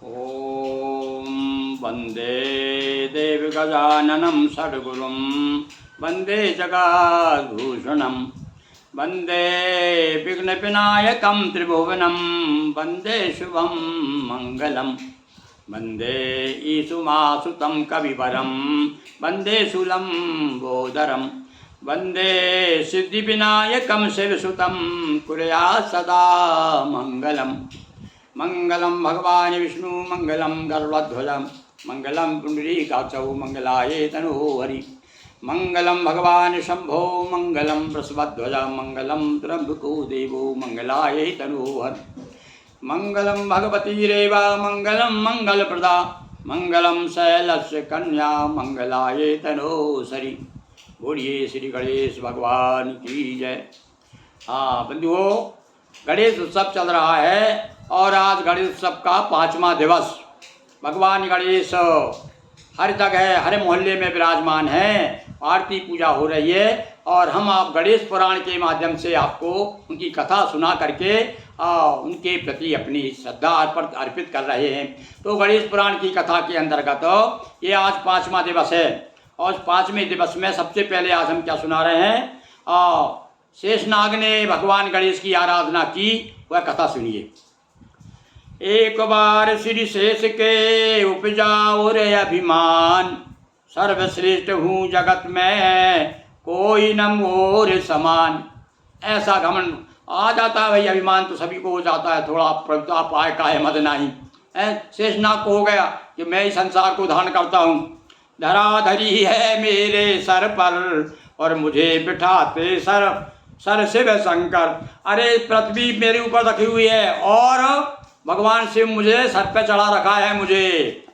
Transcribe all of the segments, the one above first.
ॐ वन्दे देवगजाननं षड्गुरुं वन्दे जगद्भूषणं वन्दे विघ्नविनायकं त्रिभुवनं वन्दे शुभं मङ्गलं वन्दे ईशुमासुतं कविवरं वन्दे शूलम्बोदरं वन्दे सिद्धिविनायकं शिवसुतं कुर्यात् सदा मङ्गलम् मंगलम भगवान विष्णु मंगलम गरुड़ध्वज मंगलम पुंडरीकाक्षौ मंगलाय तनोहरि मंगलम भगवान शंभो मंगलम वृषभध्वज मंगलम त्र्यंबको देवो मंगलाय तनोहरि मंगलम भगवती रेवा मंगलम मंगलप्रदा मंगलम शैलस्य कन्या मंगलाय तनोहरि। बोलिए श्री गणेश भगवान की जय। हाँ बंधुओं, गणेश उत्सव चल रहा है और आज गणेश उत्सव का 5वां दिवस। भगवान गणेश हर जगह हर मोहल्ले में विराजमान हैं, आरती पूजा हो रही है और हम आप गणेश पुराण के माध्यम से आपको उनकी कथा सुना करके उनके प्रति अपनी श्रद्धा अर्पित कर रहे हैं। तो गणेश पुराण की कथा के अंतर्गत ये आज 5वां दिवस है और 5वें दिवस में सबसे पहले आज हम क्या सुना रहे हैं, शेषनाग ने भगवान गणेश की आराधना की, वह कथा सुनिए। एक बार श्री शेष के उपजाओ रे अभिमान, सर्वश्रेष्ठ हूँ जगत में कोई न मोर समान। ऐसा घमंड आ जाता है भाई, अभिमान तो सभी को हो जाता है, थोड़ा प्रभुता पाए काहे मद नहीं। शेषनाग को हो गया कि मैं ही संसार को धारण करता हूँ, धराधरी है मेरे सर पर और मुझे बिठाते सर शिव शंकर। अरे पृथ्वी मेरे ऊपर रखी हुई है और भगवान शिव मुझे सर पे चढ़ा रखा है मुझे,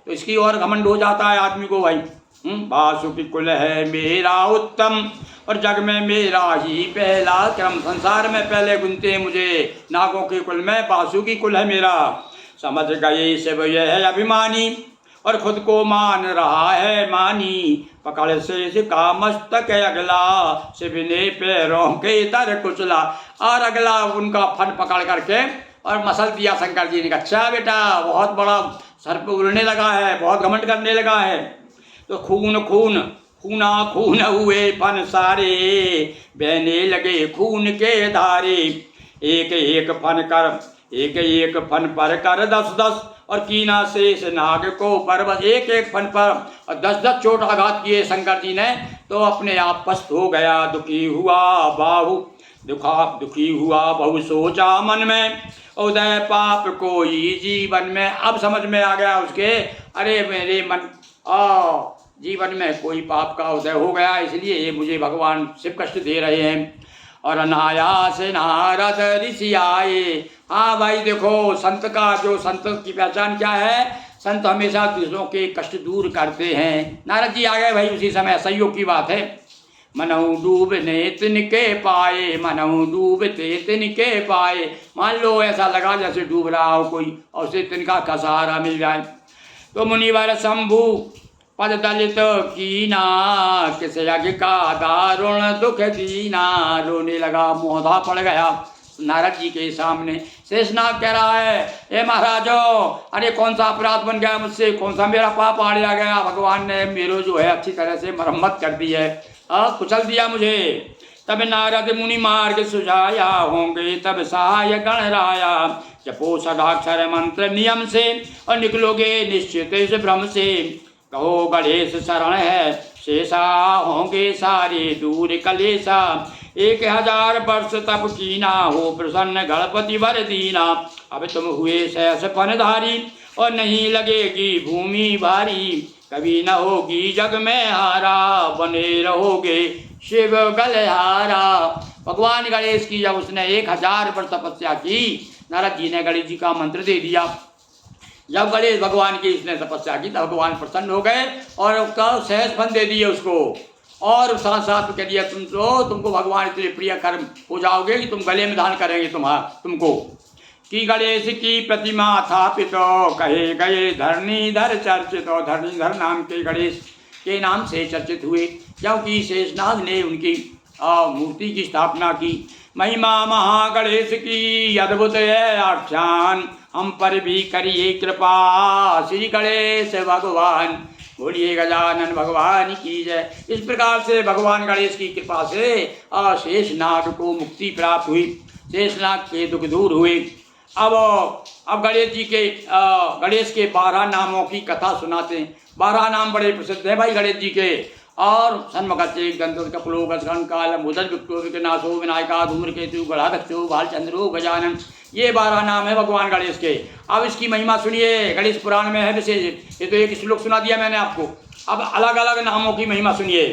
तो इसकी और घमंड हो जाता है आदमी को भाई। वासुकी कुल है मेरा उत्तम और जग में मेरा ही पहला क्रम। संसार में पहले गुनते हैं मुझे, नागों के कुल में वासुकी कुल है मेरा। समझ गए शिव यह है अभिमानी और खुद को मान रहा है मानी। पकड़ से का मस्तक अगला शिव ने पैरों के तर कुचला। और अगला उनका फन पकड़ करके और मसल दिया शंकर जी ने। अच्छा बेटा, बहुत बड़ा सर पे उड़ने लगा है, बहुत घमंड करने लगा है। तो खून खून खूना खून हुए फन सारे, बहने लगे खून के धारे। एक एक फन पर कर 10-10 और कीना शेष नाग को परवश। एक एक फन पर और 10-10 चोट आघात किए शंकर जी ने, तो अपने आप पस्त हो गया। दुखी हुआ बहु सोचा मन में, उदय पाप कोई जीवन में। अब समझ में आ गया उसके, अरे मेरे मन जीवन में कोई पाप का उदय हो गया, इसलिए ये मुझे भगवान शिव कष्ट दे रहे हैं। और अनायास नारद ऋषि आए। हाँ भाई देखो, संत की पहचान क्या है, संत हमेशा दूसरों के कष्ट दूर करते हैं। नारद जी आ गए भाई उसी समय, संयोग की बात है। मनहु डूबने तिनके पाए, मनहु डूबते तिनके पाए। मान लो ऐसा लगा जैसे डूब रहा हो कोई और उसे तिनका का सहारा मिल जाए। तो मुनिवर शंभु पद दलित कीना, किस यज्ञ का दारुण दुख दीना। रोने लगा, मोहधा पड़ गया नारद जी के सामने। शेषनाग कह रहा है, ए महाराजो, अरे कौन सा अपराध बन गया मुझसे, कौन सा मेरा पाप आ गया। भगवान ने मेरो जो है अच्छी तरह से मरम्मत कर दी है, कुचल दिया मुझे। तब नारद मुनि मार्ग सुझाया, होंगे तब सहाय गणराया। जपो सदाक्षर मंत्र नियम से और निकलोगे निश्चित इस भ्रम से। कहो गणेश शरण है शेषा, होंगे सारे दूर कलेशा। 1000 वर्ष तप कीना, हो प्रसन्न गणपति वर दीना। अब तुम हुए शेष फनधारी और नहीं लगेगी भूमि भारी। कभी न होगी जग में हारा, बने रहोगे शिव गलहारा। भगवान गणेश की जब उसने 1000 वर्ष तपस्या की, नारद जी ने गणेश जी का मंत्र दे दिया। जब गणेश भगवान की इसने तपस्या की तब भगवान प्रसन्न हो गए और उसका सहज फल दे दिए उसको। और साथ साथ कह दिया, तुमको भगवान इतने प्रिय कर्म हो जाओगे कि तुम गले में धारण करेंगे तुमको। कि गणेश की प्रतिमा स्थापित, कहे गए धरणीधर चर्चित। धरणीधर नाम के गणेश के नाम से चर्चित हुए, क्योंकि शेषनाग ने उनकी मूर्ति की स्थापना की। महिमा महागणेश की अद्भुत है आख्यान, हम पर भी करिए कृपा श्री गणेश भगवान। बोलिए गजानन भगवान की जय। इस प्रकार से भगवान गणेश की कृपा से शेषनाग को मुक्ति प्राप्त हुई, शेषनाग के दुख दूर हुए। अब गणेश जी के गणेश के 12 नामों की कथा सुनाते हैं। 12 नाम बड़े प्रसिद्ध हैं भाई गणेश जी के। और सन्मगते गंधर्व कपलो गजगण काल मुदल विक्टो विकनाशो विनायका धूम्रकेतु गणाध्यक्षो भालचंद्रो गजानन, ये 12 नाम है भगवान गणेश के। अब इसकी महिमा सुनिए, गणेश पुराण में है विशेष। ये तो एक श्लोक सुना दिया मैंने आपको, अब अलग अलग नामों की महिमा सुनिए।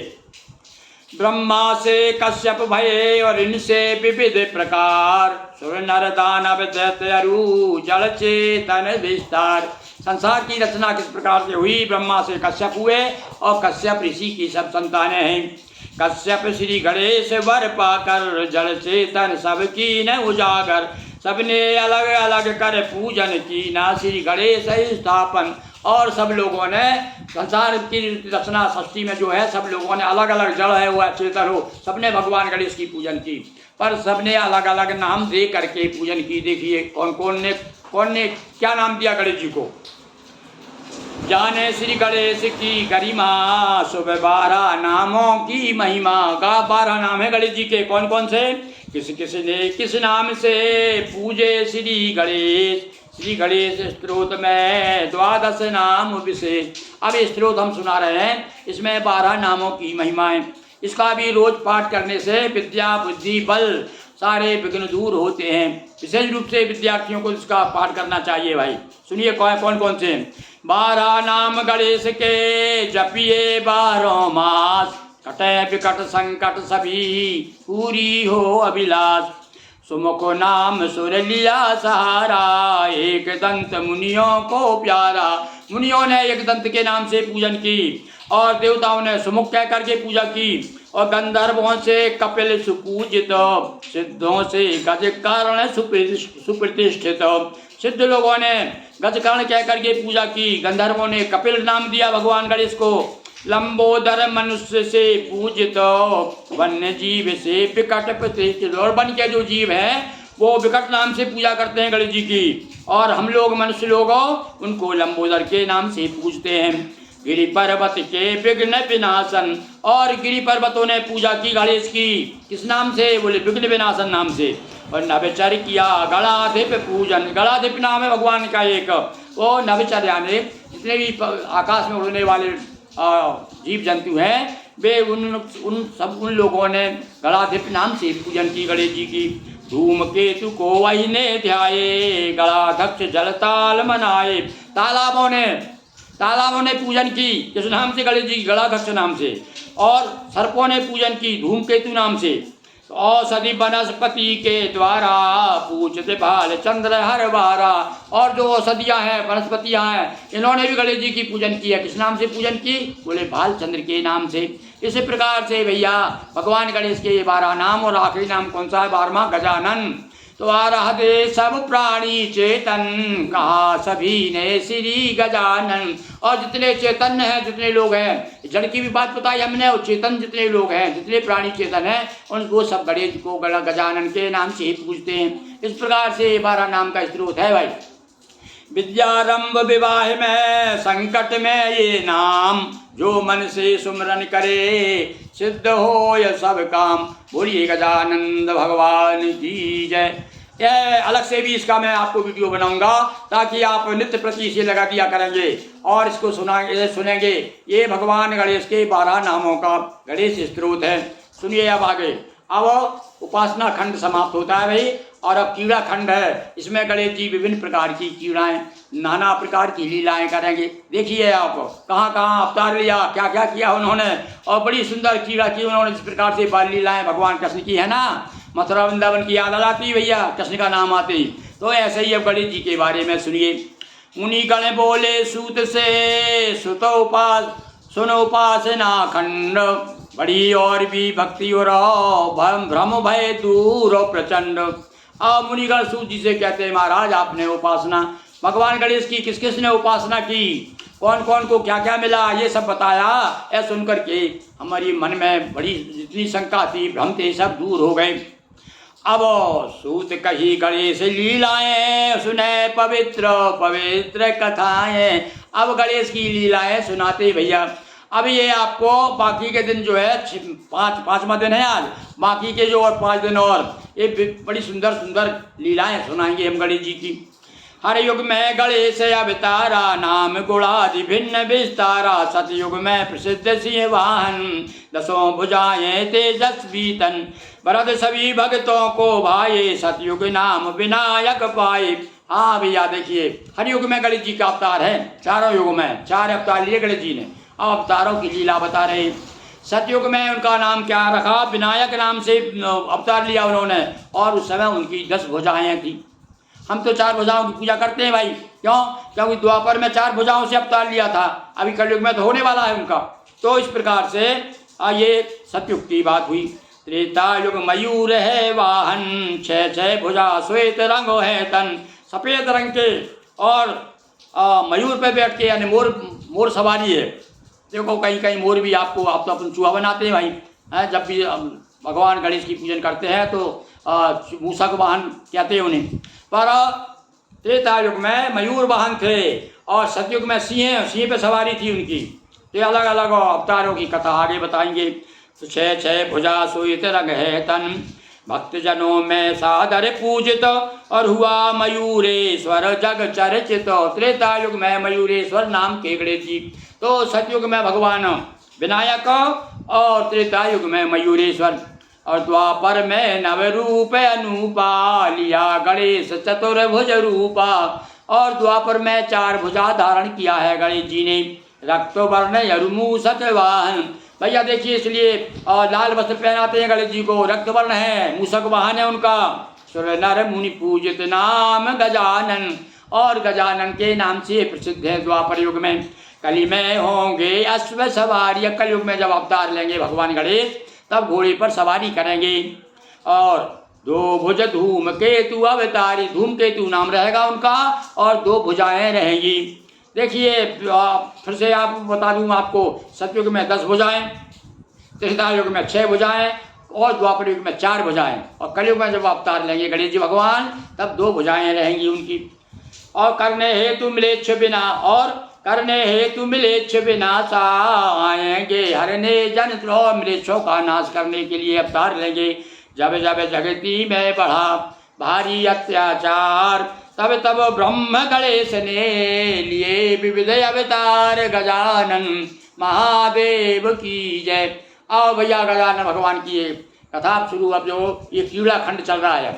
ब्रह्मा से कश्यप भये और इनसे विविध प्रकार, सुर नर दानव दैत्य अरु जल चेतन विस्तार। संसार की रचना किस प्रकार से हुई? ब्रह्मा से कश्यप हुए और कश्यप ऋषि की सब संतानें हैं। कश्यप श्री गणेश वर पाकर जल चेतन सबकी न उजागर, सबने अलग अलग कर पूजन की ना श्री गणेश स्थापन। और सब लोगों ने संसार की रचना सृष्टि में जो है सब लोगों ने अलग अलग जड़ है वो चेतन हो, सबने भगवान गणेश की पूजन की, पर सबने अलग अलग नाम दे करके पूजन की। देखिए कौन ने क्या नाम दिया गणेश जी को? जाने श्री गणेश की गरिमा सुबह 12 नामों की महिमा। का 12 नाम है गणेश जी के, कौन कौन से? किस ने किस नाम से पूजे श्री गणेश। श्री गणेश स्त्रोत में 12 नाम विशेष। अब ये स्त्रोत हम सुना रहे हैं, इसमें 12 नामों की महिमाएं। इसका भी रोज पाठ करने से विद्या बुद्धि बल सारे विघ्न दूर होते हैं। विशेष रूप से विद्यार्थियों को इसका पाठ करना चाहिए भाई। सुनिए कौन कौन से? 12 नाम गणेश के जपिए 12 मास, कटे विकट संकट सभी पूरी हो अभिलाष। सुमुख नाम सुर लिया सहारा, एक दंत मुनियों को प्यारा। मुनियों ने एक दंत के नाम से पूजन की और देवताओं ने सुमुख कह करके पूजा की। और गंधर्वों से कपिल सुपूजित, सिद्धों से गज कारण सुप्रतिष्ठित। सिद्ध लोगों ने गजकर्ण कह करके पूजा की, गंधर्वों ने कपिल नाम दिया भगवान गणेश को। लंबोदर मनुष्य से पूजित, वन्य जीव से विकट प्रतिष्ठित। और वन के जो जीव हैं वो विकट नाम से पूजा करते हैं गणेश जी की, और हम लोग मनुष्य लोग उनको लंबोदर के नाम से पूजते हैं। गिरि पर्वत के विघ्न विनाशन, और गिरि पर्वतों ने पूजा की गणेश की, किस नाम से? बोले विघ्न विनाशन नाम से। और नवचर किया गणाधिप पूजन, गणाधिप नाम है भगवान का एक। वो नवचर यानी जितने भी आकाश में उड़ने वाले जीव जंतु हैं वे उन लोगों ने गणाधिप नाम से पूजन की गणेश जी की। धूमकेतु को वही ने ध्याये, गणाध्यक्ष जलताल मनाए। तालाबों ने पूजन की किस नाम से? गणेश जी की, गणाध्यक्ष नाम से। और सर्पों ने पूजन की धूमकेतु नाम से। औषधि वनस्पति के द्वारा पूजते भाल चंद्र हर बारा। और जो औषधियाँ हैं वनस्पतियाँ हैं इन्होंने भी गणेश जी की पूजन की है, किस नाम से पूजन की? बोले भाल चंद्र के नाम से। इसी प्रकार से भैया भगवान गणेश के ये 12 नाम, और आखिरी नाम कौन सा है? 12वां गजानन। तो आराधे सब प्राणी चेतन, कहा सभी ने श्री गजानन। और जितने चेतन हैं, जितने लोग हैं, जड़ की भी बात बताई हमने, और चेतन जितने लोग हैं, जितने प्राणी चेतन हैं, उनको सब गणेश को गजानन के नाम से ही पूजते हैं। इस प्रकार से 12 नाम का स्रोत है भाई। विद्यारंभ विवाह में संकट में ये नाम, जो मन से सुमरन करे सिद्ध हो यह सब काम। बोलिए गजानंद भगवान की जय। यह अलग से भी इसका मैं आपको वीडियो बनाऊंगा ताकि आप नित्य प्रति इसे लगा दिया करेंगे और इसको सुनेंगे। ये भगवान गणेश के 12 नामों का गणेश स्त्रोत है। सुनिए अब आगे। अब उपासना खंड समाप्त होता है भाई, और अब कीड़ा खंड है। इसमें गणेश जी विभिन्न प्रकार की कीड़ाएं, नाना प्रकार की लीलाएं करेंगे। देखिए आप कहाँ कहाँ अवतार लिया, क्या क्या किया उन्होंने, और बड़ी सुंदर कीड़ा की उन्होंने। इस प्रकार से बाल लीलाएं भगवान कृष्ण की है ना। मथुरा वृंदावन की याद आ जाती भैया कृष्ण का नाम आते ही। तो ऐसे ही अब गणेश जी के बारे में सुनिए। मुनि गण बोले सूत से, सुत सुनो उपासना खंड, बड़ी और भी भक्ति और भ्रम भय दूर प्रचंड। अब मुनिगण सूत जी से कहते हैं, महाराज आपने उपासना भगवान गणेश की किस किस ने उपासना की, कौन कौन को क्या क्या मिला, ये सब बताया। ऐसा सुनकर के हमारी मन में बड़ी जितनी शंका थी, भ्रम थे, सब दूर हो गए। अब सूत कही गणेश लीलाएं सुने पवित्र पवित्र कथाएं। अब गणेश की लीलाएं सुनाते भैया। अब ये आपको बाकी के दिन जो है पाँचवा दिन है आज, बाकी के जो और 5 दिन और ये बड़ी सुंदर सुंदर लीलाएं सुनाएंगे हम गणेश जी की। हर युग में गणेश अवतारा नाम गुणादि भिन्न विस्तारा। सतयुग में प्रसिद्ध सिंह वाहन 10 भुजाएं तेजस्वी तन। वरद सभी भक्तों को भाए सतयुग नाम विनायक पाए। हाँ भैया देखिए, हर युग में गणेश जी का अवतार है, चारों युग में 4 अवतार लिए गणेश जी ने। अब अवतारों की लीला बता रहे। सतयुग में उनका नाम क्या रखा, विनायक नाम से अवतार लिया उन्होंने, और उस समय उनकी 10 भुजाएं थी। हम तो 4 भुजाओं की पूजा करते हैं भाई, क्यों? क्योंकि द्वापर में 4 भुजाओं से अवतार लिया था, अभी कलयुग में तो होने वाला है उनका। तो इस प्रकार से ये सतयुग की बात हुई। त्रेता युग मयूर है वाहन 6 भुजा श्वेत रंग है तन। सफेद रंग के और मयूर पे बैठ के, यानी मोर सवारी है। देखो कहीं कहीं मोर भी आपको, आप तो अपन चूहा बनाते हैं भाई, जब भी भगवान गणेश की पूजन करते हैं तो मूषक वाहन कहते हैं उन्हें। पर त्रेता युग में मयूर वाहन थे और सतयुग में सिंह पे सवारी थी उनकी। तो अलग अलग अवतारों की कथा आगे बताएंगे। तो 6 भुजा श्वेत रंग है तन। भक्तजनों में सादर पूजित और हुआ मयूरेश्वर जग चर्चित। त्रेता युग में मयूरेश्वर नाम के गणेश जी। तो सतयुग में भगवान विनायक और त्रेता युग में मयूरेश्वर। और द्वापर में नवरूप अनूपा लिया गणेश चतुर्भुज रूपा। और द्वापर में 4 भुजा धारण किया है गणेश जी ने। रक्त वर्ण यरुमूषक वाहन। भैया देखिए, इसलिए लाल वस्त्र पहनाते हैं गणेश जी को, रक्त वर्ण है, मूषक वाहन है उनका। सुर नर मुनि पूजित नाम गजानन। और गजानन के नाम से प्रसिद्ध है द्वापर युग में। कली में होंगे अश्व सवारी। कलयुग में जब अवतार लेंगे भगवान गणेश तब घोड़े पर सवारी करेंगे। और 2 भुज धूमकेतु अवतारी। धूमकेतु नाम रहेगा उनका और 2 भुजाएं रहेंगी। देखिए फिर से आप बता दूं आपको, सतयुग में 10 भुजाएं, त्रेता युग में 6 भुजाएं और द्वापर युग में 4 भुजाएं। और कलयुग में जब अवतार लेंगे गणेश जी भगवान तब 2 भुजाएं रहेंगी उनकी। और करने हेतु मिलेच्छ बिना, और करने हेतु मिलेच्छ विनाशा आएंगे। हरने जन द्रोह मिलेच्छों का नाश करने के लिए अवतार लेंगे। जब जब जगती में बढ़ा भारी अत्याचार तब तब ब्रह्म गणेश ने लिए विविध अवतार। गजानन महादेव की जय। आओ भैया, गजानन भगवान की कथा शुरू। अब जो ये कीड़ा खंड चल रहा है,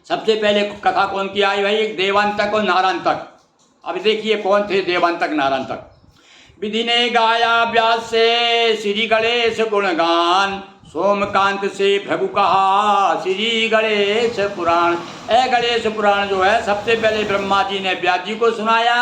सबसे पहले कथा कौन की आई भाई? एक देवांतक और नारायणतक। अब देखिए कौन थे देवांतक नारायणतक। विधि ने गाया व्यास से श्री गणेश गुणगान। सोमकांत से भृगु कहा श्री गणेश पुराण। गणेश पुराण जो है सबसे पहले ब्रह्मा जी ने व्यास जी को सुनाया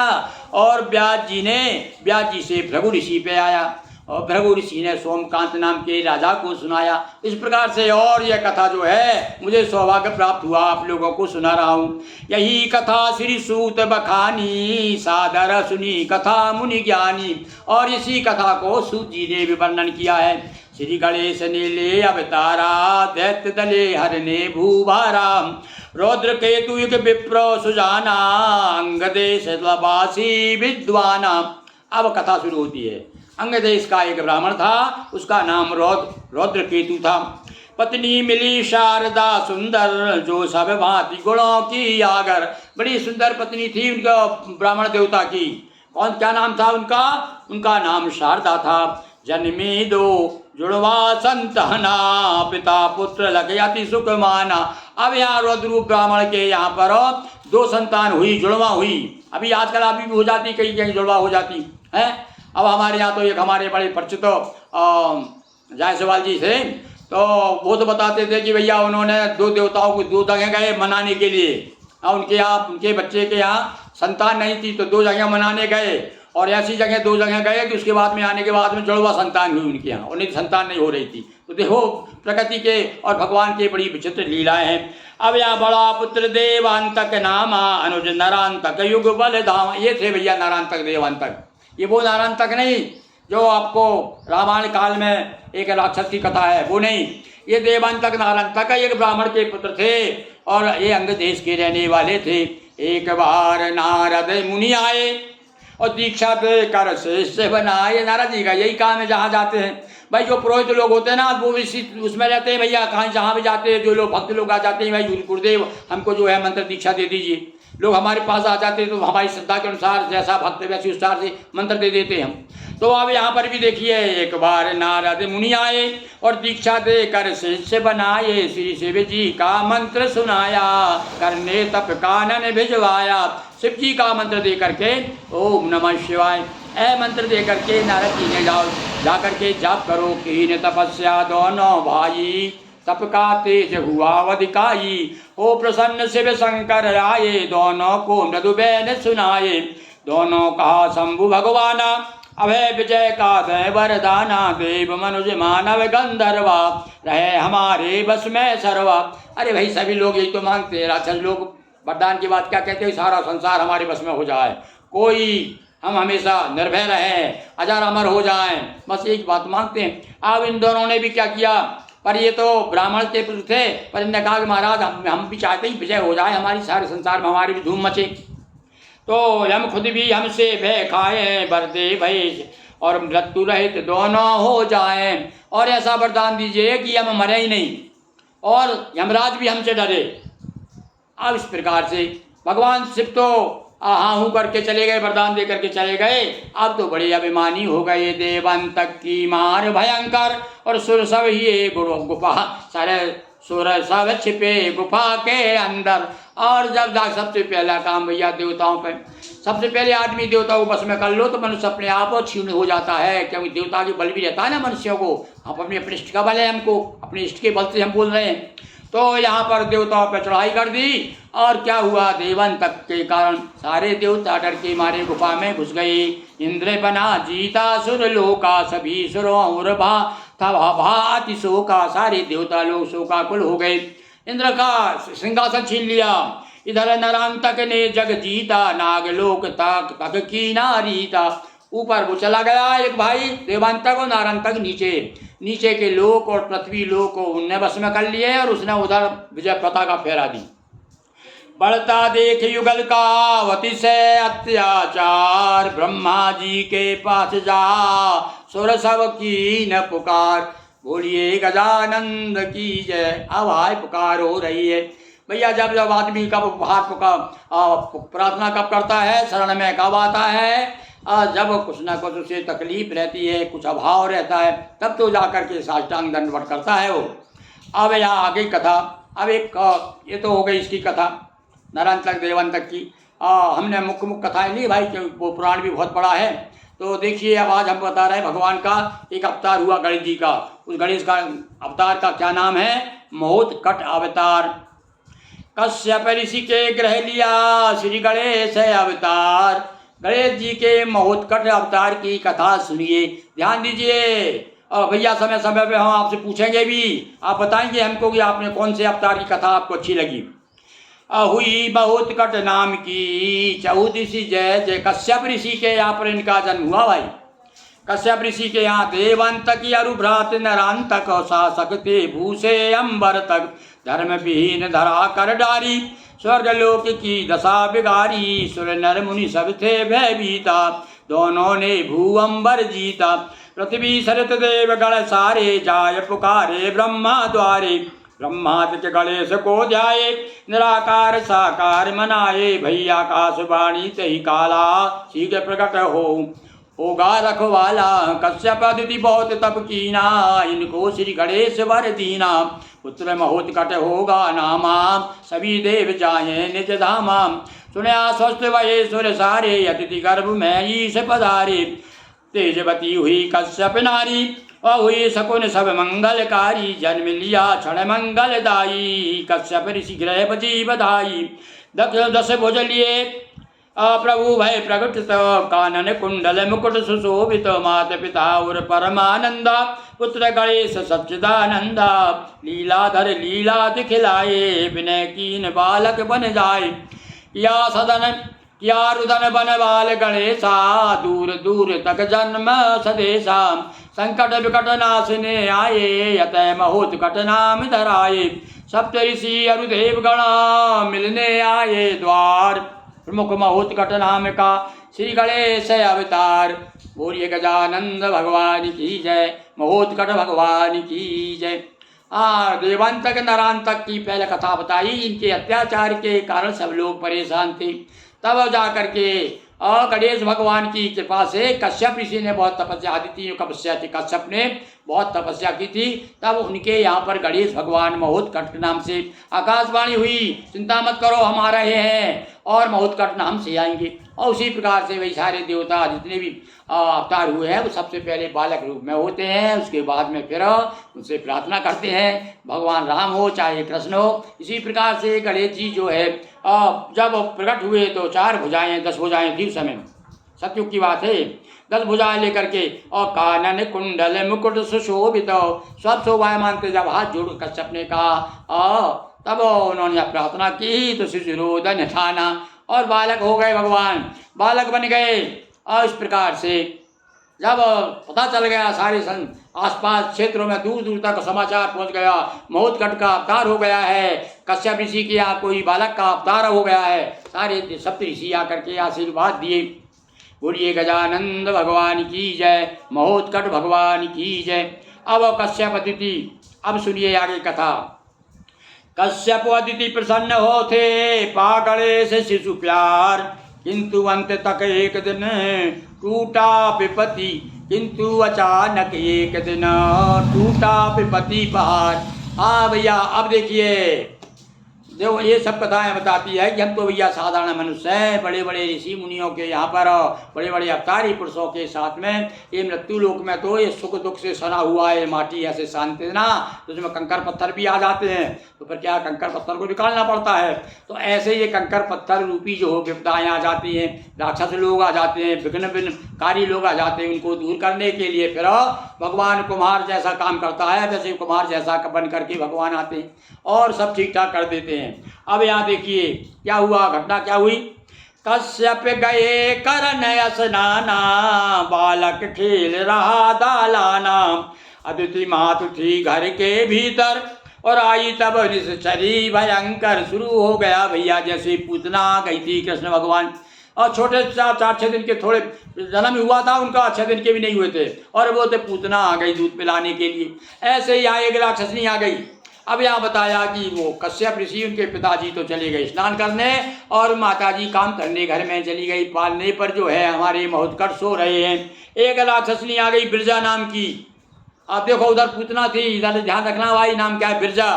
और व्यास जी से भृगु ऋषि पे आया और भृगु ऋषि ने सोमकांत नाम के राजा को सुनाया। इस प्रकार से और यह कथा जो है मुझे सौभाग्य प्राप्त हुआ आप लोगों को सुना रहा हूँ। यही कथा श्री सूत बखानी सादर सुनी कथा मुनि ज्ञानी। और इसी कथा को सूत जी ने भी वर्णन किया है। श्री गणेश ने ले अवतारा दैत्य दले हरने भूभारा। रौद्र केतु युग विप्र सुजाना अंग देश वासी विद्वाना। अब कथा शुरू होती है। अंग देश का एक ब्राह्मण था, उसका नाम रौद्र केतु था। पत्नी मिली शारदा सुंदर जो सब भांति गुणों की आगर। बड़ी सुंदर पत्नी थी उनका ब्राह्मण देवता की। कौन, क्या नाम था उनका? उनका नाम शारदा था। जन्मी 2 जुड़वा संतहना पिता पुत्र लगे अति सुख माना। अब यहाँ रौद्र ब्राह्मण के यहाँ पर 2 संतान हुई, जुड़वा हुई। अभी आजकल अभी भी हो जाती, कहीं कहीं जुड़वा हो जाती है। अब हमारे यहाँ तो एक हमारे बड़े परिचित जायसवाल जी थे, तो वो तो बताते थे कि भैया उन्होंने 2 देवताओं को 2 जगह गए मनाने के लिए। उनके यहाँ, उनके बच्चे के यहाँ संतान नहीं थी तो 2 जगह मनाने गए और ऐसी जगह 2 जगह गए कि उसके बाद में आने के बाद में जुड़वा संतान हुई उनके यहाँ, उन्हें संतान नहीं हो रही थी। तो देखो प्रकृति के और भगवान के बड़ी विचित्र लीलाएं हैं। अब यहाँ बड़ा पुत्र देवांतक नामा अनुज नारायणतक युग बल धाम। ये थे भैया नारायणतक देवांतक। ये वो नारायणतक नहीं जो आपको रामायण काल में एक राक्षस की कथा है, वो नहीं। ये देवांतक नारायणतक एक ब्राह्मण के पुत्र थे और ये अंग देश के रहने वाले थे। एक बार नारद मुनि आए और दीक्षा दे कर शिष्य बनाए। नारद जी का यही काम है, जहाँ जाते हैं भाई जो पुरोहित लोग होते हैं ना वो इसी उसमें रहते हैं भैया, कहाँ जहाँ भी जाते हैं जो लोग भक्त लोग आ जाते हैं भाई गुरुदेव हमको जो है मंत्र दीक्षा दे दीजिए। लोग हमारे पास आ जाते हैं तो हमारी श्रद्धा के अनुसार जैसा भक्त वैसे उस से मंत्र दे देते हैं हम। तो अब यहाँ पर भी देखिए, एक बार नारद मुनि आए और दीक्षा दे कर शिष्य बनाए। श्री शिव जी का मंत्र सुनाया, करने तप कानन भिजवाया। शिव जी का मंत्र दे करके ओम नमः शिवाय मंत्र दे करके नारद जी ने जा करके जाप करो। कीन तपस्या दोनों भाई, तप का तेज हुआ अधिकाई। ओ प्रसन्न शिव शंकर आए, दोनों को मृदुबैन सुनाए। दोनों कहा शंभु भगवाना, अभय विजय का दय वरदाना। देव मनुज मानव गंधर्वा, रहे हमारे बस में सर्वा। अरे भाई सभी लोग यही तो मांगते हैं, राक्षस लोग वरदान की बात क्या कहते हैं, सारा संसार हमारे बस में हो जाए, कोई हम हमेशा निर्भय रहें, अजर अमर हो जाएं, बस एक बात मांगते हैं। अब इन दोनों ने भी क्या किया, पर ये तो ब्राह्मण के पुत्र थे, पर इन्होंने कहा कि महाराज हम भी चाहते हैं विजय हो जाए, हमारी सारे संसार में हमारी भी धूम मचे, तो हम खुद भी हमसे भय खाए, बरदे भय और मृत्यु रहित दोनों हो जाएं। और ऐसा वरदान दीजिए कि हम मरे ही नहीं और यमराज भी हमसे डरे। अब इस प्रकार से भगवान शिव तो हाँ हूँ करके चले गए, वरदान दे करके चले गए। अब तो बड़े अभिमानी हो गए। देवांतक की मार भयंकर और सुर सब ही गुफा, सारे सुर सब छिपे गुफा के अंदर। और जब सबसे पहला काम भैया देवताओं पे, सबसे पहले आदमी देवताओं को बस में कर लो तो मनुष्य अपने आप क्षीण हो जाता है, क्योंकि देवता के बल भी रहता है ना मनुष्यों को। हम अपने इष्ट का बल है, हमको अपने इष्ट के बल से हम बोल रहे हैं। तो यहाँ पर देवताओं पर चढ़ाई कर दी और क्या हुआ, देवांतक के कारण सारे देवता डर के मारे गुफा में घुस गए। इंद्र बना जीता सुर लोका, सभी सुरों और भाति शोका। सारे देवता लोग शोकाकुल हो गए, इंद्र का सिंहासन छीन लिया। इधर नरांतक ने जग जीता, नागलोक तक की नारीता। ऊपर वो चला गया एक भाई देवांतक और नारायणतक नीचे के लोक और पृथ्वी लोक को उनने बस में कर लिए और उसने उधर विजय पताका फहरा दी। बढ़ता देख युगल का अतिशय अत्याचार, ब्रह्मा जी के पास जा सुर सब की न पुकार। बोलिए गजानंद की जय। अब हाय पुकार हो रही है भैया। जब आदमी कब हाथ प्रार्थना कब करता है, शरण में कब आता है, जब कुछ ना कुछ उसे तकलीफ रहती है, कुछ अभाव रहता है, तब तो जाकर के साष्टांग दंडवत करता है वो। अब यहाँ आगे कथा, अब एक ये तो हो गई इसकी कथा नारायणतक देवांतक की। हमने मुख्य कथाएं ली भाई, वो पुराण भी बहुत बड़ा है। तो देखिए अब आज हम बता रहे हैं भगवान का एक अवतार हुआ गणेश जी का। उस गणेश का अवतार का क्या नाम है, महोत्कट अवतार। कश्यप ऋषि के ग्रह लिया श्री गणेश अवतार। गणेश जी के महोत्कट अवतार की कथा सुनिए, ध्यान दीजिए। और भैया समय समय पे हम आपसे पूछेंगे भी, आप बताएंगे हमको कि आपने कौन से अवतार की कथा आपको अच्छी लगी। हुई महोत्कट नाम की चौदसी जय जय। कश्यप ऋषि के यहाँ पर इनका जन्म हुआ भाई। कश्यप ऋषि के यहाँ देवांतक अरुभ्रात नरांतक, शासक थे भूषे अंबर तक। धर्म विहीन धरा कर डारी, स्वर्ग लोक की दशा बिगारी। सुर नर मुनि सब थे भयभीता, दोनों ने भू अंबर जीता। पृथ्वी सरत देव गण सारे, जाय पुकारे ब्रह्मा द्वारे। ब्रह्मादित्य गणेश को ध्याये, निराकार साकार मनाए। भैया आकाश वाणी तही काला, शीघ्र प्रकट होगा रखवाला। कश्यप अदिति बहुत तप कीना, इनको श्री गणेश वर दीना। पुत्र महोत्कट होगा नामा, सभी देव जाए निज धामा। सुनया स्वस्थ वये सुर सारे, अतिथि गर्भ में ईश पधारे। तेजवती हुई कश्यप नारी, और हुई शकुन सब मंगलकारी। जन्म लिया क्षण मंगलदायी, कश्यप ऋषि गृह बजी बधाई। दस भुज लिए प्रभु भय प्रगट, कानन कुंडल मुकुट सुशोभित। माता पिता और परमानंदा, पुत्र गणेश सच्चिदानंदा। लीलाधर लीला दिखलाए, विनय कीन बालक बन जाए। या रुदन बन बाल गणेशा, दूर दूर तक जन्म सदेशा। संकट विकट नाशने आए, यतः महोत्कट नाम धराए। सप्त ऋषि अरुदेव गण मिलने आए द्वार, प्रमुख महोत्कट नाम का श्री गणेश अवतार। बोलिए गजानंद भगवान की जय, महोत्कट भगवान की जय। देवांतक नरांतक की पहले कथा बताई, इनके अत्याचार के कारण सब लोग परेशान थे। तब जा करके गणेश भगवान की कृपा से कश्यप ऋषि ने बहुत तपस्या, आदित्य तपस्या थी, कश्यप ने बहुत तपस्या की थी। तब उनके यहाँ पर गणेश भगवान महोत्कट नाम से आकाशवाणी हुई, चिंता मत करो हम आ रहे हैं और महोत्कट नाम से आएंगे। और उसी प्रकार से वही सारे देवता जितने भी अवतार हुए हैं वो सबसे पहले बालक रूप में होते हैं, उसके बाद में फिर उनसे प्रार्थना करते हैं, भगवान राम हो चाहे कृष्ण हो। इसी प्रकार से गणेश जी जो है जब प्रकट हुए तो 4 भुजाएं 10 भुजाएं थी उस समय, सतयुग की बात है। 10 भुजाएं लेकर के और कानन कुंडल मुकुट सुशोभित, सब शोभाएं मानते जब हाथ जोड़ कश्यप ने कहा तब उन्होंने प्रार्थना की तो शिशुरोदन ठाना और बालक हो गए, भगवान बालक बन गए। और इस प्रकार से जब पता चल गया सारे आसपास क्षेत्रों में दूर दूर तक समाचार पहुंच गया, महोत्कट का अवतार हो गया है, कश्यप ऋषि के यहाँ कोई बालक का अवतार हो गया है, सारे सप्त ऋषि आकर के आशीर्वाद दिए। बोलिए गजानंद भगवान की जय, महोत्कट भगवान की जय। अब कश्यप अदिति, अब सुनिए आगे कथा। कश्यप अदिति प्रसन्न होते, पा गणेश शिशु प्यार, किंतु अंत तक एक दिन टूटा विपत्ति, किंतु अचानक एक दिन टूटा विपत्ति पहाड़। हाँ भैया, अब देखिए देखो ये सब कथाएं बताती है कि हम तो भैया साधारण मनुष्य हैं, बड़े बड़े ऋषि मुनियों के यहाँ पर बड़े बड़े अवतारी पुरुषों के साथ में ये मृत्यु लोक में तो ये सुख दुख से सना हुआ है माटी ऐसे शांत है ना, तो उसमें कंकर पत्थर भी आ जाते हैं, तो फिर क्या कंकर पत्थर को निकालना पड़ता है। तो ऐसे ये कंकर पत्थर रूपी जो हो विपदाएँ आ जाती हैं, राक्षस लोग आ जाते हैं, विघ्नकारी लोग आ जाते हैं, उनको दूर करने के लिए फिर भगवान कुम्हार जैसा काम करता है, वैसे कुम्हार जैसा बन करके भगवान आते हैं और सब ठीक ठाक कर देते हैं। अब यहाँ देखिए क्या हुआ, घटना क्या हुई। कश्यप गए करन स्नाना, बालक खेल रहा दालाना, अदिति मातु थी घर के भीतर, और आई तब निश्चरी भयंकर। शुरू हो गया भैया, जैसे पूतना गई थी कृष्ण भगवान, और छोटे 4-6 दिन के थोड़े जन्म हुआ था उनका, 6 दिन के भी नहीं हुए थे, और वो तो पूतना आ गई दूध पिलाने के लिए। ऐसे ही यहाँ एक राक्षसनी आ गई। अब यहाँ बताया कि वो कश्यप ऋषि उनके पिताजी तो चले गए स्नान करने और माताजी काम करने घर में चली गई। पालने पर जो है हमारे महोत्कट सो रहे हैं। एक राक्षसनी आ गई बिरजा नाम की। आप देखो उधर पूतना थी, इधर ध्यान रखना भाई, नाम क्या है बिरजा।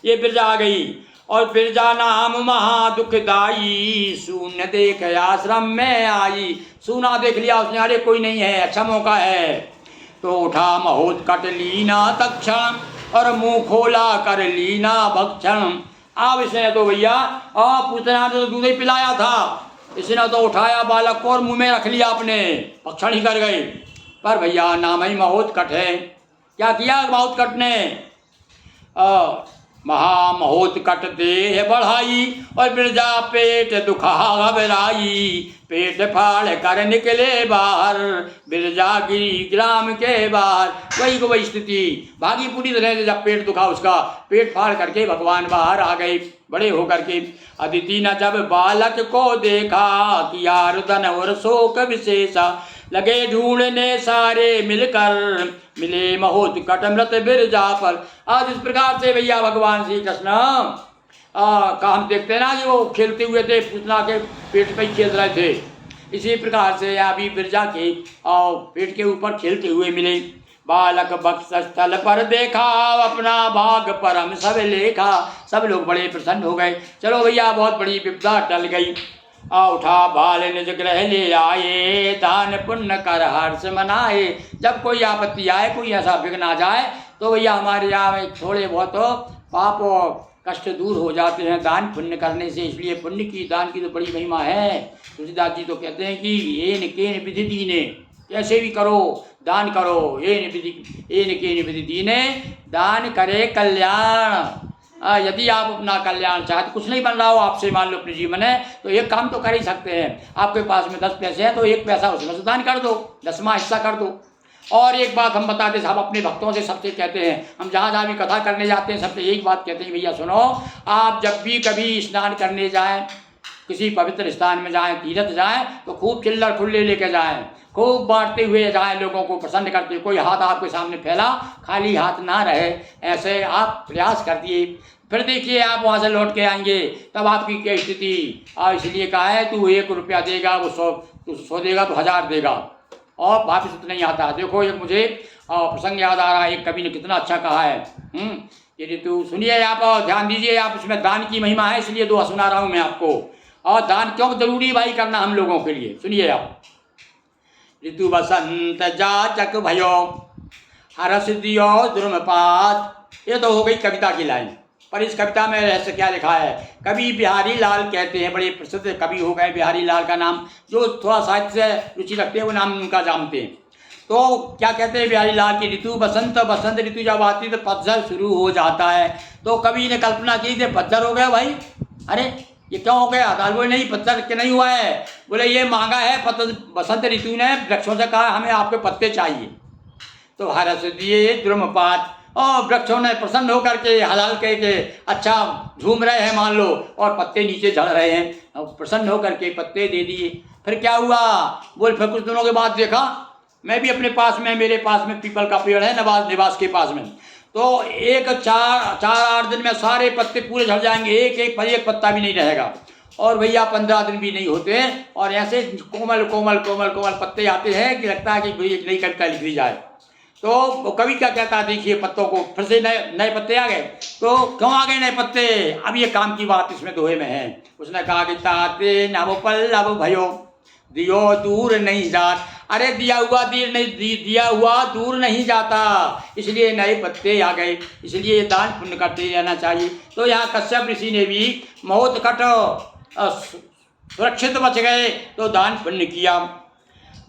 ये बिरजा आ गई और बिरजा नाम महा दुखदाई, शून्य देख आश्रम में आई। सूना देख लिया उसने, अरे कोई नहीं है, अच्छा मौका है, तो उठा महोत्कट लीना तक्षण, और मुंह खोला कर लीना भक्षण। अब इसने तो भैया पूतना ने तो दूध ही पिलाया था, इसने तो उठाया बालक को और मुंह में रख लिया अपने, भक्षण ही कर गए। पर भैया नाम ही महोत्कट है। क्या किया महोत्कट ने, महामहोत्कट देह बढ़ाई, और बिरजा पेट दुखा घबराई, पेट फाड़ कर निकले बाहर, बिरजा गिरी ग्राम के बाहर। वही को वही स्थिति, भागी पूरी तरह से, जब पेट दुखा उसका, पेट फाड़ करके भगवान बाहर आ गए बड़े होकर के। अदिति ने जब बालक को देखा, किया रुदन और शोक विशेषा, लगे ढूंढने सारे मिलकर, मिले महोत्कट मृत बिरजा पर। आज इस प्रकार से भैया भगवान श्री कृष्ण का हम देखते हैं ना कि वो खेलते हुए थे, पूतना के पेट पे खेल रहे थे। इसी प्रकार से अभी बिरजा के पेट के ऊपर खेलते हुए मिले। बालक वक्षस्थल पर देखा, अपना भाग परम सब लेखा। सब लोग बड़े प्रसन्न हो गए, चलो भैया बहुत बड़ी विपदा टल गई। उठा बाल निज ग्रह ले आए, दान पुण्य कर हर्ष मनाए। जब कोई आपत्ति आए, कोई ऐसा विघ्न आ जाए, तो भैया हमारे यहाँ में थोड़े बहुत पाप और कष्ट दूर हो जाते हैं दान पुण्य करने से। इसलिए पुण्य की, दान की तो बड़ी महिमा है। तुलसीदास जी तो कहते हैं कि येन केन विधि दीने, कैसे भी करो दान करो, येन केन विधि दीने, दान करे कल्याण। यदि आप अपना कल्याण चाहते, कुछ नहीं बन रहा हो आपसे, मान लो अपने जीवन है, तो एक काम तो कर ही सकते हैं। आपके पास में 10 पैसे हैं तो 1 पैसा उसमें से दान कर दो, 10वां हिस्सा कर दो। और एक बात हम बताते साहब अपने भक्तों से सबसे कहते हैं, हम जहाँ जहाँ भी कथा करने जाते हैं सबसे एक बात कहते हैं, भैया सुनो, आप जब भी कभी स्नान करने जाएं, किसी पवित्र स्थान में जाएं, तीर्थ जाएं, तो खूब चिल्लर खुल्ले लेके जाएं, खूब बांटते हुए जाएं, लोगों को प्रसन्न करते हुए। कोई हाथ आपके सामने फैला, खाली हाथ ना रहे, ऐसे आप प्रयास कर दिए। फिर देखिए आप वहाँ से लौट के आएंगे तब आपकी क्या स्थिति। इसलिए कहा है तू 1 रुपया देगा वो 100 देगा तो 1000 देगा, और वापस तो नहीं आता। देखो एक मुझे प्रसंग याद आ रहा है, एक कवि ने कितना अच्छा कहा है। यदि तू सुनिए आप और ध्यान दीजिए आप, इसमें दान की महिमा है, इसलिए दुआ सुना रहा हूँ मैं आपको। और दान क्यों जरूरी भाई करना हम लोगों के लिए, सुनिए आप। ऋतु बसंत जाचक भयो हरस दियो द्रुमपात, ये तो हो गई कविता की लाइन। पर इस कविता में रहस्य क्या लिखा है? कवि बिहारी लाल कहते हैं, बड़े प्रसिद्ध कवि हो गए बिहारी लाल का नाम, जो थोड़ा साहित्य से रुचि रखते हैं वो नाम उनका जानते हैं। तो क्या कहते हैं बिहारी लाल की, ऋतु बसंत, बसंत ऋतु जब आती तो पतझड़ शुरू हो जाता है। तो कवि ने कल्पना की थी पतझड़ हो गया भाई, अरे ये क्यों हो गया? तो बोले नहीं पतझड़ के नहीं हुआ है, बोले ये मांगा है बसंत ऋतु ने वृक्षों से कहा हमें आपके पत्ते चाहिए, तो हरस दिए द्रुमपात, और वृक्षों ने प्रसन्न होकर के हलाल कह के अच्छा झूम रहे हैं मान लो, और पत्ते नीचे झड़ रहे हैं, और प्रसन्न होकर के पत्ते दे दिए। फिर क्या हुआ? बोल फिर कुछ दिनों के बाद देखा, मैं भी अपने पास में, मेरे पास में पीपल का पेड़ है निवास के पास में, तो एक 4-8 दिन में सारे पत्ते पूरे झड़ जाएंगे, एक पत्ता भी नहीं रहेगा। और भैया 15 दिन भी नहीं होते और ऐसे कोमल कोमल कोमल कोमल पत्ते आते हैं कि लगता है कि एक नई कविता लिख दी जाए। तो कवि क्या कहता है, देखिए पत्तों को फिर से नए पत्ते आ गए। तो क्यों आ गए नए पत्ते? अब ये काम की बात इसमें दोहे में है। उसने कहा कि ताते नव पल्लव भयो दियो दूर नहीं जात, अरे दिया हुआ दूर नहीं जाता, इसलिए नए पत्ते आ गए, इसलिए दान पुण्य करते रहना चाहिए। तो यहाँ कश्यप ऋषि ने भी बहुत कट सुरक्षित बच गए तो दान पुण्य किया।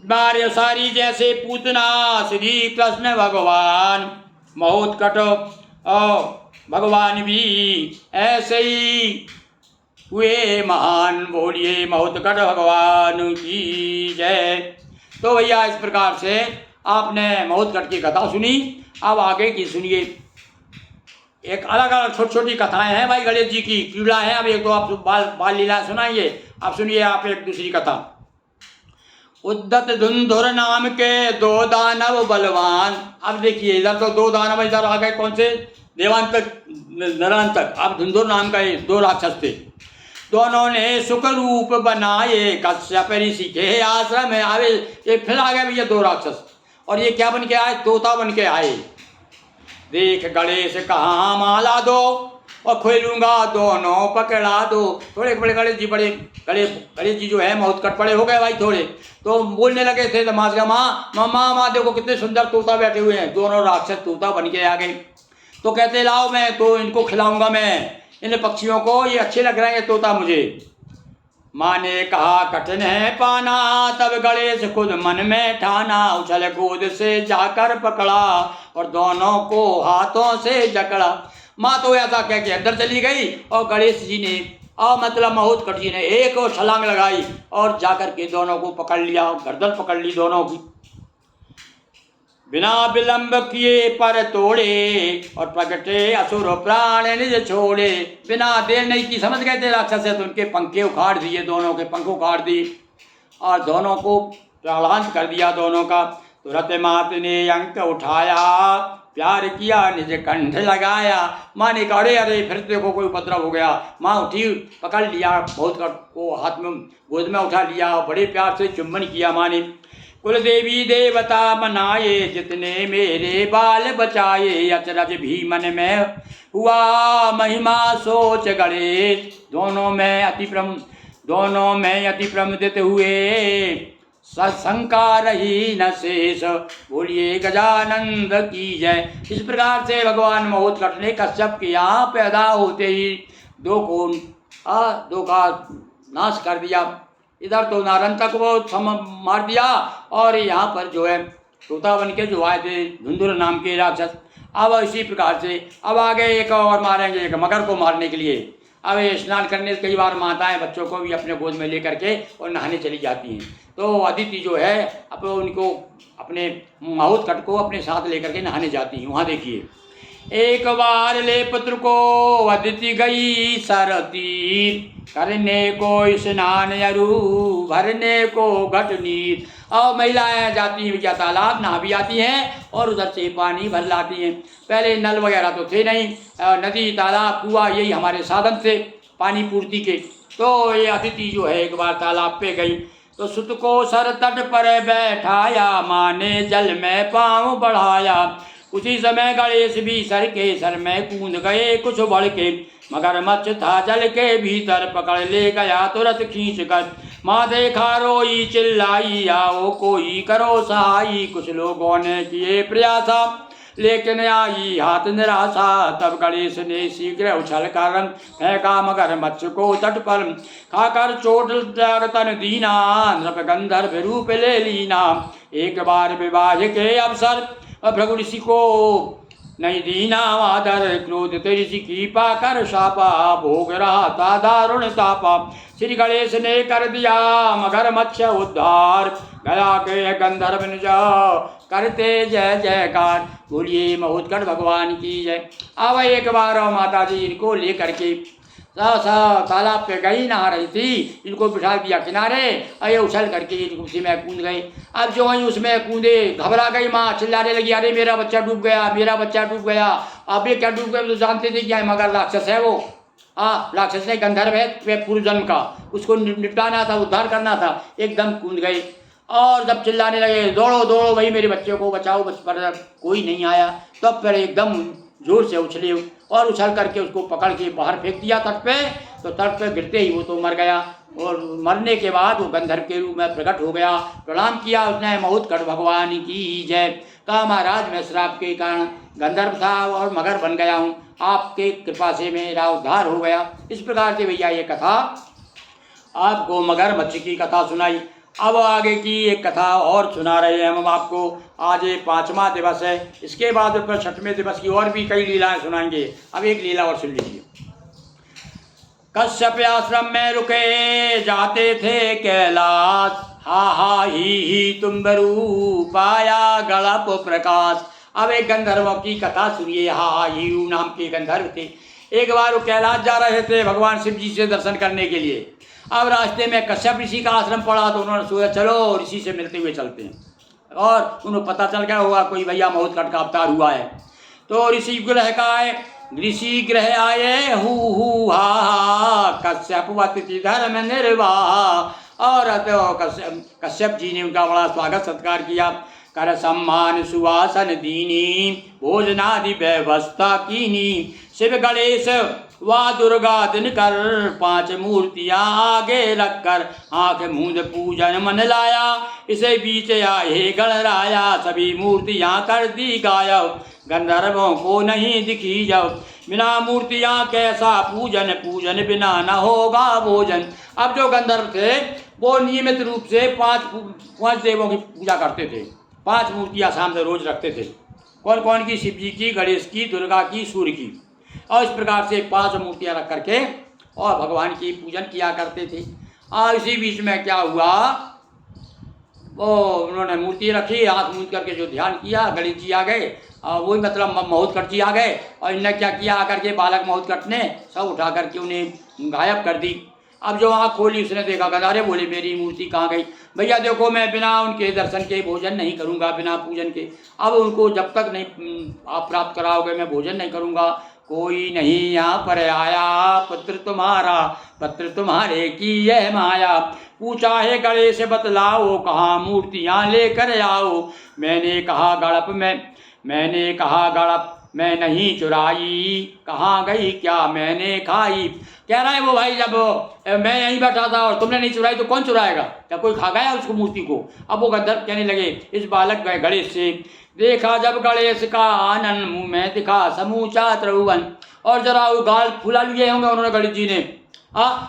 बार्य सारी जैसे पूतना श्री कृष्ण भगवान, बहुत कट और भगवान भी ऐसे ही हुए महान, बोलिए बहुत कट भगवान की जय। तो भैया इस प्रकार से आपने बहुत कट की कथा सुनी, अब आगे की सुनिए। एक अलग अलग छोटी छोटी कथाएं हैं भाई गणेश जी की, क्रीड़ा है। अब एक तो आप बाल लीला सुनाइए, अब सुनिए आप एक दूसरी कथा। उद्दत धुंधुर नाम के 2 दानव बलवान, अब देखिए इधर तो 2 दानव इधर आ गए, कौन से? देवांतक नरांतक। अब धुंधुर नाम का 2 राक्षस थे, दोनों ने सुख रूप बनाए कश्यप ऋषि के आश्रम में आवे। ये फिर आ गए भैया 2 राक्षस, और ये क्या बन के आए? तोता बन के आए। देख गणेश कहाँ माला दो और खोलूंगा दोनों पकड़ा दो। थोड़े बड़े गणेश जी जो है बहुत कट पड़े हो गए भाई थोड़े, तो बोलने लगे थे तमाश का माँ देखो कितने सुंदर तोता बैठे हुए हैं। दोनों राक्षस तोता बन के आ गए, तो कहते लाओ मैं तो इनको खिलाऊंगा, मैं इन पक्षियों को, ये अच्छे लग रहे हैं तोता मुझे। माँ ने कहा कठिन है पाना, तब गणेश खुद मन में ठाना, उछल कूद से जाकर पकड़ा और दोनों को हाथों से जकड़ा। माँ तो ऐसा कह के अंदर चली गई और गणेश जी ने मतलब बहुत कट जी ने एक और छलांग लगाई और जाकर के दोनों को पकड़ लिया, गर्दन पकड़ ली दोनों की। बिना विलंब किए पर तोड़े और प्रगटे असुर प्राण निज छोड़े। बिना देर नहीं की, समझ गए थे राक्षस है तो उनके पंखे उखाड़ दिए, दोनों के पंख उखाड़ दिए और दोनों को प्राणांत कर दिया दोनों का। तुरंत मात ने अंक उठाया, प्यार किया निज कंठ लगाया। माँ ने कहा अरे फिर देखो कोई उपद्रव हो गया। माँ उठी, पकड़ लिया, बहुत को हाथ में गोद में उठा लिया, बड़े प्यार से चुम्बन किया माँ ने। कुल देवी देवता मनाए, जितने मेरे बाल बचाए, अचरज भी मन में हुआ महिमा सोच गणेश। दोनों में अति प्रमुदित हुए, सशंका रही न शेष, बोलिए गजानंद की जय। इस प्रकार से भगवान महोत्कट ने कश्यप के यहाँ पैदा होते ही 2 का नाश कर दिया। इधर तो नारंतक को मार दिया और यहाँ पर जो है तोता बन के जो आए थे धुंधुर नाम के राक्षस। अब इसी प्रकार से अब आगे एक और मारेंगे, एक मगर को मारने के लिए। अब स्नान करने कई बार माताएं बच्चों को भी अपने गोद में लेकर के और नहाने चली जाती हैं। तो अदिति जो है अब उनको अपने माहुत कट को अपने साथ लेकर के नहाने जाती हैं। वहाँ देखिए, एक बार ले पुत्र को अदिति गई सरती, करने को स्नान अरु भरने को घट नीर। और महिलाएं जाती हैं भैया तालाब, नहा भी आती हैं और उधर से पानी भर लाती हैं। पहले नल वगैरह तो थे नहीं, नदी तालाब कुआं यही हमारे साधन थे पानी पूर्ति के। तो ये अदिति जो है एक बार तालाब पे गई तो सुत को सर तट पर बैठाया, माँ ने जल में पाँव बढ़ाया। उसी समय गणेश भी सर के सर में कूद गए कुछ बढ़ के, मगरमच्छ था जल के भीतर पकड़ ले गया तुरंत खींच कर। माँ देखा रोई चिल्लाई, आओ कोई करो सहाई। कुछ लोगों ने किए प्रयासा लेकिन आई हाथ निराशा। तब गणेश ने शीघ्र उछल कर फेंका मगरमच्छ को तट पर, खाकर चोट तन दीना नृप गंधर्व रूप ले लीना। एक बार विवाह के अवसर भृगु ऋषि को नहीं दीना आदर, क्रोध ऋषि की पाकर शापा, भोग रहा था दारुण तापा। श्री गणेश ने कर दिया मगरमच्छ उद्धार, गया के गंधर्व निज करते जय जयकार। बोलिए महोत्कट भगवान की जय। अब एक बार माता जी इनको लेकर के तालाब पे गई, नहा रही थी, इनको बिठा दिया किनारे और ये उछल करके उसी में कूद गए। अब जो ही उसमें कूदे घबरा गई माँ, चिल्लाने लगी, अरे मेरा बच्चा डूब गया, मेरा बच्चा डूब गया। अब ये क्या डूब गया, तो जानते थे क्या है, मगर राक्षस है वो। राक्षस नहीं, गंधर्व है वे पूर्व जन्म का, उसको निपटाना था, उद्धार करना था। एकदम कूद गए और जब चिल्लाने लगे दौड़ो दौड़ो भाई मेरे बच्चे को बचाओ, बस पर कोई नहीं आया। तब फिर एकदम जोर से उछले और उछल करके उसको पकड़ के बाहर फेंक दिया तट पे। तो तट पे गिरते ही वो तो मर गया और मरने के बाद वो गंधर्व के रूप में प्रकट हो गया। प्रणाम किया उसने, महोत्कट भगवान की जय। कहा महाराज मैं श्राप के कारण गंधर्व था और मगर बन गया हूँ, आपके कृपा से मेरा उद्धार हो गया। इस प्रकार से भैया ये कथा आपको मगरमच्छ की कथा सुनाई। अब आगे की एक कथा और सुना रहे हैं हम आपको। आज ये 5वां दिवस है, इसके बाद फिर 6वें दिवस की और भी कई लीलाएं सुनाएंगे। अब एक लीला और सुन लीजिए। कश्यप आश्रम में रुके जाते थे कैलाश, हा ही तुम बरू पाया गणप प्रकाश। अब एक गंधर्वों की कथा सुनिए। हा ही नाम के गंधर्व थे। एक बार वो कैलाश जा रहे थे भगवान शिव जी से दर्शन करने के लिए। अब रास्ते में कश्यप ऋषि का आश्रम पड़ा तो उन्होंने सोचा चलो ऋषि से मिलते हुए चलते हैं। और उन्हें पता चल गया होगा कोई भैया महोत्कट का अवतार हुआ है। तो ऋषि ग्रह का आए, ऋषि ग्रह आए हु हा कश्यप वतिथि धर्म निर्वाह। और तो कश्यप जी ने उनका बड़ा स्वागत सत्कार किया। कर सम्मान सुवासन दीनी, भोजनादि व्यवस्था कीनी। शिव गणेश वा दुर्गा दिनकर, 5 मूर्तियां आगे रखकर आंख मूंद पूजन मन लाया। इसे बीच आए गणराया, सभी मूर्तियां कर दी गायब। गंधर्वों को नहीं दिखी जब, बिना मूर्तियां कैसा पूजन, पूजन बिना न होगा भोजन। अब जो गंधर्व थे वो नियमित रूप से 5 देवों की पूजा करते थे। 5 मूर्तियां सामने रोज रखते थे। कौन कौन की? शिव जी की, गणेश की, दुर्गा की, सूर्य की। और इस प्रकार से 5 मूर्तियां रख करके और भगवान की पूजन किया करते थे। इसी बीच में क्या हुआ, वो उन्होंने मूर्ति रखी, हाथ मूंद करके जो ध्यान किया, गणेश जी आ गए, वही मतलब महोत्कट जी आ गए। और इन्हें क्या किया, आकर के बालक महोत्कट ने सब उठा करके उन्हें गायब कर दी। अब जो आँख खोली उसने देखा, गंधारे बोले मेरी मूर्ति कहाँ गई? भैया देखो मैं बिना उनके दर्शन के भोजन नहीं करूँगा, बिना पूजन के। अब उनको जब तक नहीं आप प्राप्त कराओगे मैं भोजन नहीं करूँगा। कोई नहीं यहाँ पर आया, पुत्र तुम्हारा पत्र तुम्हारे की यह माया। पूछा है गणेश बतलाओ, कहाँ मूर्तियाँ लेकर आओ। मैंने कहा गणप मैं नहीं चुराई, कहाँ गई क्या मैंने खाई। कह रहा है वो भाई जब मैं यहीं बैठा था और तुमने नहीं चुराई तो कौन चुराएगा? क्या कोई खा गया उसको मूर्ति को? अब वो गंधर्व कहने लगे इस बालक गए गणेश से। देखा जब गणेश का आनंद, मुँह में दिखा समूचा त्रिभुवन। और जरा वो गाल फुला लिए होंगे उन्होंने गणेश जी ने।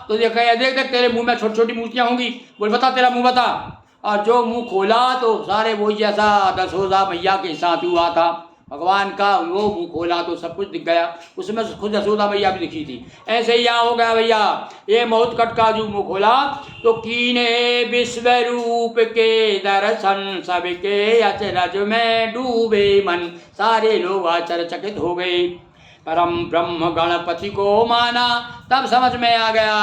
तो देखा देख तेरे मुँह में छोटी छोटी मूर्तियाँ होंगी। बोल बता तेरा मुँह बता। और जो मुँह खोला तो सारे वही जैसा दशोदा मैया के साथ हुआ था, भगवान का वो मुँह खोला तो सब कुछ दिख गया, उसमें खुद यशोदा मैया भी दिखी थी। ऐसे ही यहाँ हो गया भैया, ये महोत्कट का जो मुँह खोला तो कीने विश्व रूप के दर्शन, सबके अचरज में डूबे मन, सारे लोग आश्चर्यचकित हो गए। परम ब्रह्म गणपति को माना, तब समझ में आ गया।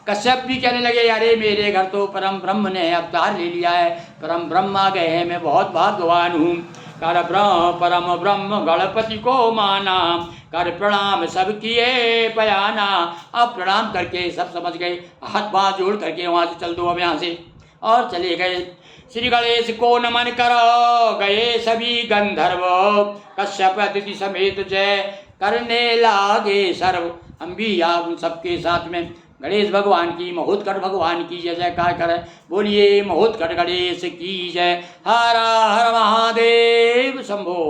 कश्यप भी कहने लगे अरे मेरे घर तो परम ब्रह्म ने अवतार ले लिया है, परम ब्रह्म आ गए हैं, मैं बहुत भाग्यवान हूँ। कर परम ब्रह्म गणपति को माना, कर प्रणाम सब किए बयाना। अब प्रणाम करके सब समझ गए, हाथ पाँव जोड़ करके वहाँ से चल दो अब यहाँ से, और चले गए। श्री गणेश को नमन करो गए सभी गंधर्व, कश्यप अतिथि समेत जय करने लागे सर्व। हम भी आप उन सबके साथ में गणेश भगवान की, महोत्कट भगवान की जय जयकार करें। बोलिए महोत्कट गणेश की जय। हर हर महादेव शंभो।